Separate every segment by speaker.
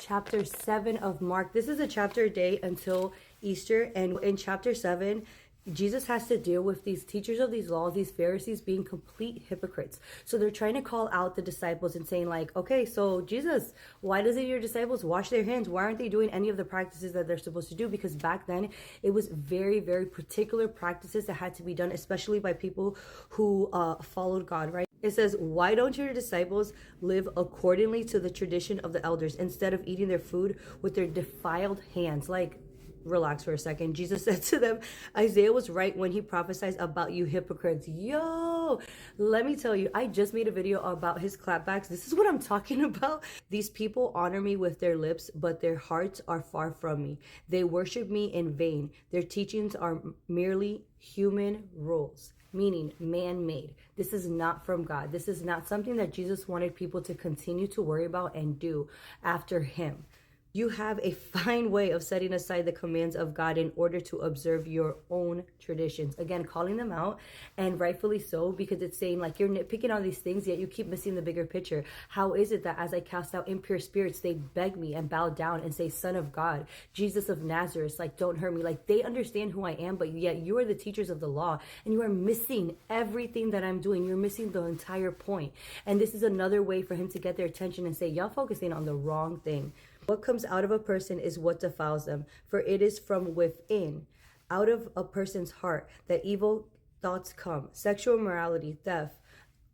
Speaker 1: chapter 7 of Mark. This is a chapter a day until Easter. And in chapter 7, Jesus has to deal with these teachers of these laws, these Pharisees, being complete hypocrites. So they're trying to call out the disciples and saying like, okay, so Jesus, why doesn't your disciples wash their hands? Why aren't they doing any of the practices that they're supposed to do? Because back then it was very, very particular practices that had to be done, especially by people who followed God, right? It says, why don't your disciples live accordingly to the tradition of the elders instead of eating their food with their defiled hands? Like, relax for a second. Jesus said to them, Isaiah was right when he prophesied about you hypocrites. Yo, let me tell you, I just made a video about his clapbacks. This is what I'm talking about. These people honor me with their lips, but their hearts are far from me. They worship me in vain. Their teachings are merely human rules, meaning man-made. This is not from God. This is not something that Jesus wanted people to continue to worry about and do after him. You have a fine way of setting aside the commands of God in order to observe your own traditions. Again, calling them out, and rightfully so, because it's saying like you're nitpicking on these things, yet you keep missing the bigger picture. How is it that as I cast out impure spirits, they beg me and bow down and say, Son of God, Jesus of Nazareth, like don't hurt me. Like they understand who I am, but yet you are the teachers of the law and you are missing everything that I'm doing. You're missing the entire point. And this is another way for him to get their attention and say, y'all focusing on the wrong thing. What comes out of a person is what defiles them, for it is from within, out of a person's heart, that evil thoughts come: sexual immorality, theft,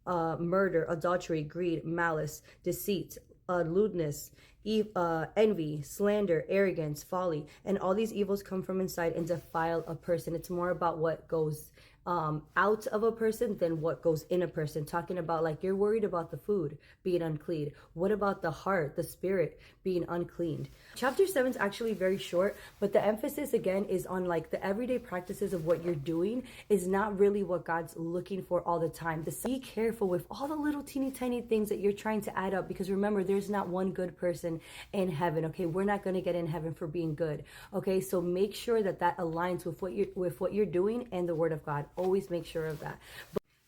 Speaker 1: murder, adultery, greed, malice, deceit, lewdness, envy, slander, arrogance, folly. And all these evils come from inside and defile a person. It's more about what goes out of a person than what goes in a person. Talking about like you're worried about the food being unclean. What about the heart, the spirit being uncleaned? Chapter 7 is actually very short, but the emphasis again is on like the everyday practices of what you're doing is not really what God's looking for all the time. Be careful with all the little teeny tiny things that you're trying to add up, because remember, there's not one good person in heaven. Okay, we're not going to get in heaven for being good. Okay, so make sure that that aligns with what you're doing and the Word of God. Always make sure of that.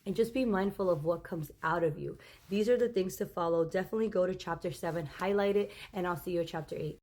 Speaker 1: And just be mindful of what comes out of you. These are the things to follow. Definitely go to chapter 7, highlight it, and I'll see you at chapter 8.